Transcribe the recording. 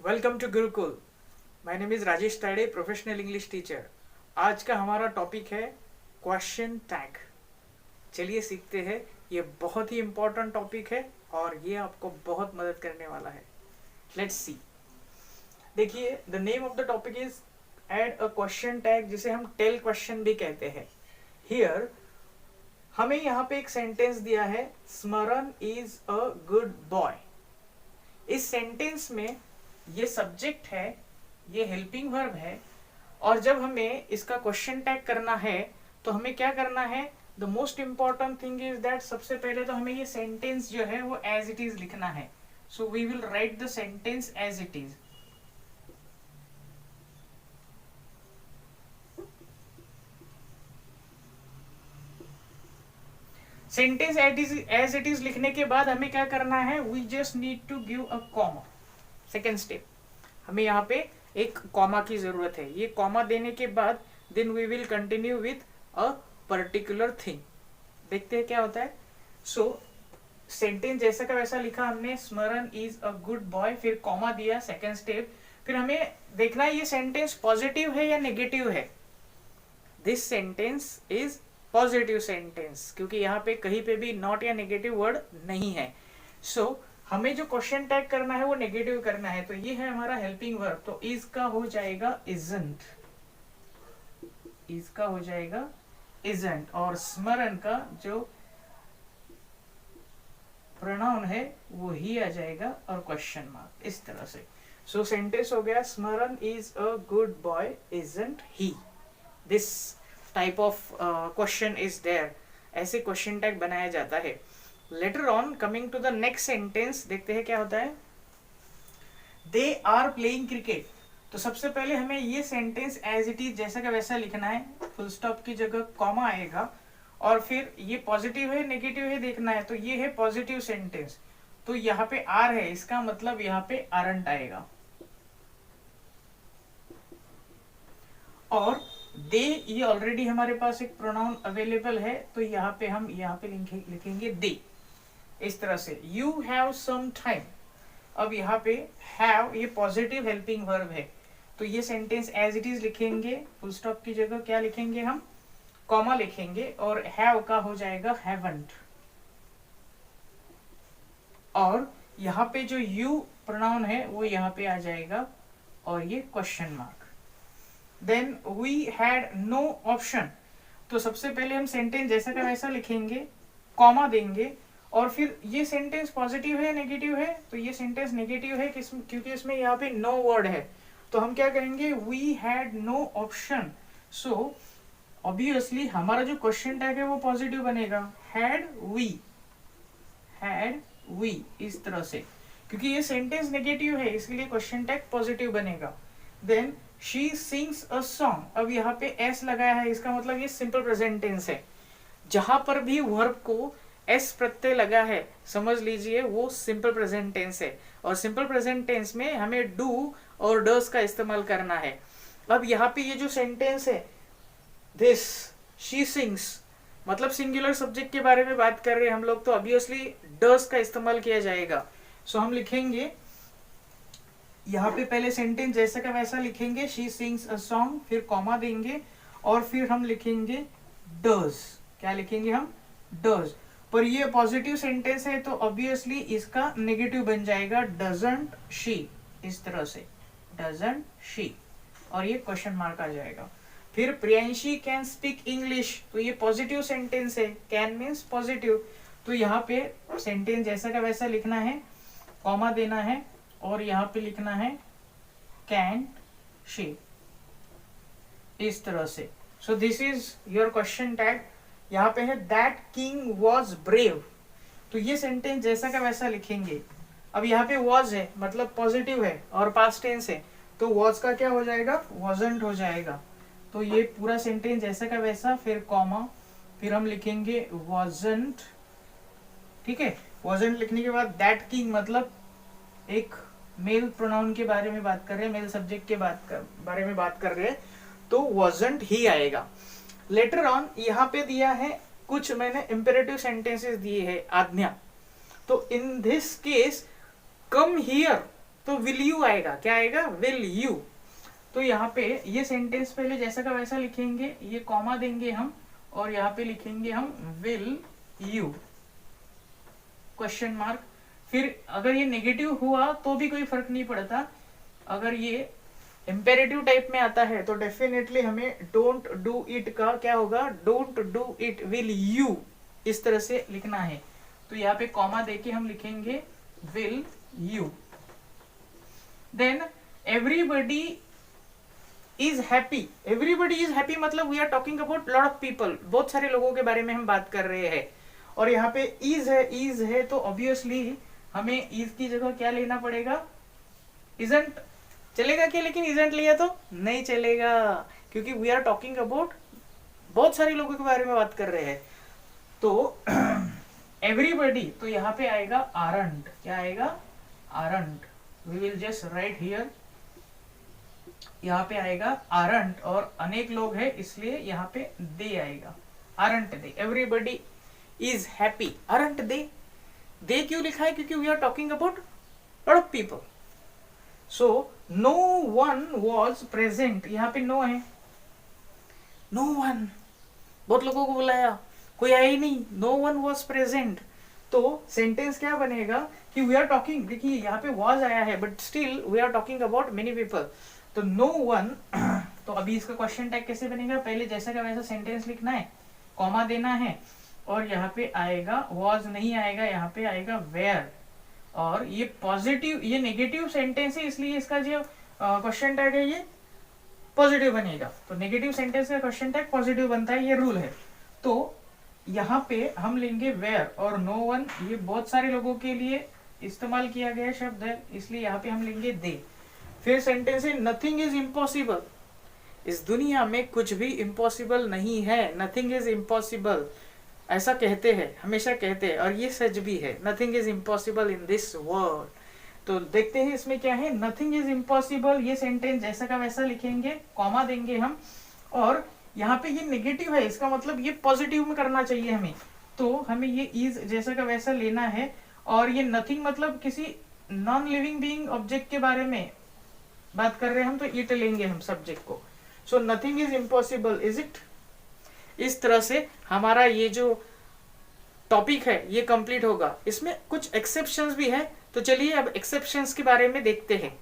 Welcome to Gurukul. My name is Rajesh Tade, professional English teacher. आज का हमारा टॉपिक है क्वेश्चन टैग। चलिए सीखते हैं। ये बहुत ही इम्पोर्टेंट टॉपिक है और ये आपको बहुत मदद करने वाला है। Let's see. देखिए, the name of the topic is add a question tag, जिसे हम टेल क्वेश्चन भी कहते हैं। हियर हमें यहाँ पे एक सेंटेंस दिया है, स्मरण इज अ गुड बॉय। इस सेंटेंस में ये सब्जेक्ट है, ये हेल्पिंग वर्ब है, और जब हमें इसका क्वेश्चन टैग करना है तो हमें क्या करना है? The most important thing is that सबसे पहले तो हमें ये सेंटेंस जो है वो एज इट इज लिखना है। So we will write the sentence as it is. Sentence as it is लिखने के बाद हमें क्या करना है? We just need to give a comma. Second step, हमें यहाँ पे एक कॉमा की जरूरत है। ये कॉमा देने के बाद then we will continue with a particular thing. देखते हैं क्या होता है। सो सेंटेंस जैसा का वैसा लिखा हमने, स्मरण इज अ गुड बॉय, फिर कॉमा दिया। सेकेंड स्टेप, फिर हमें देखना है ये सेंटेंस पॉजिटिव है या नेगेटिव है। This sentence is positive sentence, क्योंकि यहाँ पे कहीं पे भी नॉट या नेगेटिव वर्ड नहीं है। सो हमें जो क्वेश्चन टैग करना है वो नेगेटिव करना है। तो ये है हमारा हेल्पिंग वर्ब। तो इज का हो जाएगा इजंट, इज का हो जाएगा इजंट, और स्मरण का जो प्रोनाउन है वो ही आ जाएगा और क्वेश्चन मार्क, इस तरह से। सो सेंटेंस हो गया, Smaran is a good boy, isn't he. This type of question is there. ऐसे क्वेश्चन टैग बनाया जाता है। Later on, coming to the next sentence, देखते हैं क्या होता है। They are playing cricket. तो सबसे पहले हमें ये सेंटेंस एज इट इज जैसा का वैसा लिखना है। फुल स्टॉप की जगह कॉमा आएगा, और फिर ये पॉजिटिव है नेगेटिव है देखना है। तो ये है पॉजिटिव सेंटेंस, तो यहाँ पे आर है, इसका मतलब यहाँ पे आरंट आएगा। और दे, ये ऑलरेडी हमारे पास एक प्रोनाउन अवेलेबल है, तो यहाँ पे हम लिखेंगे दे, इस तरह से। You have some time. अब यहाँ पे हैव ये पॉजिटिव हेल्पिंग वर्ब है, तो ये सेंटेंस एज इट इज लिखेंगे। फुल स्टॉप की जगह क्या लिखेंगे हम? कॉमा लिखेंगे, और हैव का हो जाएगा हैवंट। और यहाँ पे जो यू प्रोनाउन है वो यहाँ पे आ जाएगा, और ये question mark. Then we had no option. तो सबसे पहले हम सेंटेंस जैसा का वैसा लिखेंगे, कॉमा देंगे, और फिर ये सेंटेंस पॉजिटिव है नेगेटिव है? तो ये सेंटेंस नेगेटिव है, क्योंकि इसमें यहाँ पे नो वर्ड है। तो हम क्या करेंगे? We had no option. So obviously हमारा जो क्वेश्चन टैग है वो पॉजिटिव बनेगा, हैड वी, इस तरह से। क्योंकि ये सेंटेंस नेगेटिव है, इसलिए क्वेश्चन टैग पॉजिटिव बनेगा। Then she sings a song. अब यहाँ पे एस लगाया है, इसका मतलब ये सिंपल प्रेजेंट टेंस है। जहां पर भी वर्ब को एस प्रत्यय लगा है, समझ लीजिए वो सिंपल प्रेजेंट टेंस है। और सिंपल प्रेजेंट टेंस में हमें डू और डस का इस्तेमाल करना है। अब यहाँ पे ये जो सेंटेंस है, दिस शी सिंग्स, मतलब सिंगुलर सब्जेक्ट के बारे में बात कर रहे हैं हम लोग, तो ऑब्वियसली डस का इस्तेमाल किया जाएगा। सो हम लिखेंगे यहाँ पे पहले सेंटेंस जैसा का वैसा लिखेंगे, शी सिंग्स अ सॉन्ग, फिर कॉमा देंगे, और फिर हम लिखेंगे डज। क्या लिखेंगे हम? डज। पर ये पॉजिटिव सेंटेंस है, तो ऑब्वियसली इसका नेगेटिव बन जाएगा, डजंट शी, इस तरह से, डजंट शी, और ये क्वेश्चन मार्क आ जाएगा। फिर प्रियांशी कैन स्पीक इंग्लिश। तो ये पॉजिटिव सेंटेंस है, कैन मीन्स पॉजिटिव, तो यहाँ पे सेंटेंस जैसा का वैसा लिखना है, कॉमा देना है, और यहाँ पे लिखना है कैन शी, इस तरह से। So this is your question tag. यहाँ पे है दैट किंग वॉज ब्रेव। तो ये सेंटेंस जैसा का वैसा लिखेंगे। अब यहाँ पे वॉज है, मतलब पॉजिटिव है और पास्ट टेंस है, तो वॉज का क्या हो जाएगा? वॉजंट हो जाएगा। तो ये पूरा सेंटेंस जैसा का वैसा, फिर कॉमा, फिर हम लिखेंगे वॉजंट। ठीक है, वॉजंट लिखने के बाद दैट किंग, मतलब एक मेल प्रोनाउन के बारे में बात कर रहे हैं, मेल सब्जेक्ट के बारे में बात कर रहे हैं, तो वॉजंट ही आएगा। लेटर ऑन यहाँ पे दिया है कुछ, मैंने इंपेरेटिव सेंटेंसेस दिए हैं, आज्ञा। तो in this case come here, तो विल यू आएगा, क्या आएगा, विल यू। तो यहाँ पे ये सेंटेंस पहले जैसा का वैसा लिखेंगे, ये कॉमा देंगे हम और यहाँ पे लिखेंगे हम विल यू क्वेश्चन मार्क। फिर अगर ये नेगेटिव हुआ तो भी कोई फर्क नहीं पड़ता, अगर ये इंपेरेटिव टाइप में आता है तो डेफिनेटली हमें डोंट डू इट का क्या होगा, don't do it, will you, इस तरह से लिखना है। तो यहाँ पे कॉमा देके हम लिखेंगे will you. Then everybody is happy, everybody is happy मतलब we are talking about lot of people, बहुत सारे लोगों के बारे में हम बात कर रहे हैं। और यहाँ पे इज है तो ऑब्वियसली हमें इज की जगह क्या लेना पड़ेगा, इजंट। चलेगा क्या, लेकिन इजंट लिया तो नहीं चलेगा, क्योंकि वी आर टॉकिंग अबाउट बहुत सारे लोगों के बारे में बात कर रहे हैं। तो एवरीबडी, तो यहाँ पे आएगा आरंट, क्या आएगा, aren't. We will just write here, यहाँ पे आएगा आरंट और अनेक लोग है इसलिए यहाँ पे दे आएगा, aren't they. Everybody is happy, aren't they. They क्यों लिखा है, क्योंकि we are talking about lot of people. So no one was present, यहाँ पे नो है, नो वन, बहुत लोगों को बुलाया कोई आया ही नहीं, नो वन वॉज प्रेजेंट। तो सेंटेंस क्या बनेगा कि वी आर टॉकिंग, देखिए यहाँ पे वॉज आया है but still we are talking about many people, तो नो वन। तो अभी इसका क्वेश्चन टैग कैसे बनेगा, पहले जैसा का वैसा सेंटेंस लिखना है, कॉमा देना है और यहाँ पे आएगा वॉज नहीं आएगा, यहाँ पे आएगा वेयर। और ये पॉजिटिव, ये नेगेटिव सेंटेंस है इसलिए इसका जो क्वेश्चन टैग है ये पॉजिटिव बनेगा। तो नेगेटिव सेंटेंस का क्वेश्चन टैग पॉजिटिव बनता है, ये रूल है। तो यहाँ पे हम लेंगे वेयर और नो वन, ये बहुत सारे लोगों के लिए इस्तेमाल किया गया शब्द है इसलिए यहाँ पे हम लेंगे दे। फिर सेंटेंस है नथिंग इज इम्पॉसिबल, इस दुनिया में कुछ भी इम्पॉसिबल नहीं है, नथिंग इज इम्पॉसिबल ऐसा कहते हैं, हमेशा कहते हैं और ये सच भी है, nothing is impossible in this world. तो देखते हैं इसमें क्या है, नथिंग इज इम्पॉसिबल, ये सेंटेंस जैसा का वैसा लिखेंगे, कॉमा देंगे हम और यहाँ पे ये नेगेटिव है, इसका मतलब ये पॉजिटिव में करना चाहिए हमें, तो हमें ये इज जैसा का वैसा लेना है। और ये नथिंग मतलब किसी नॉन लिविंग बीइंग ऑब्जेक्ट के बारे में बात कर रहे हैं हम, तो इट लेंगे हम सब्जेक्ट को। So nothing is impossible, is it. इस तरह से हमारा ये जो टॉपिक है ये कंप्लीट होगा। इसमें कुछ एक्सेप्शंस भी है, तो चलिए अब एक्सेप्शंस के बारे में देखते हैं।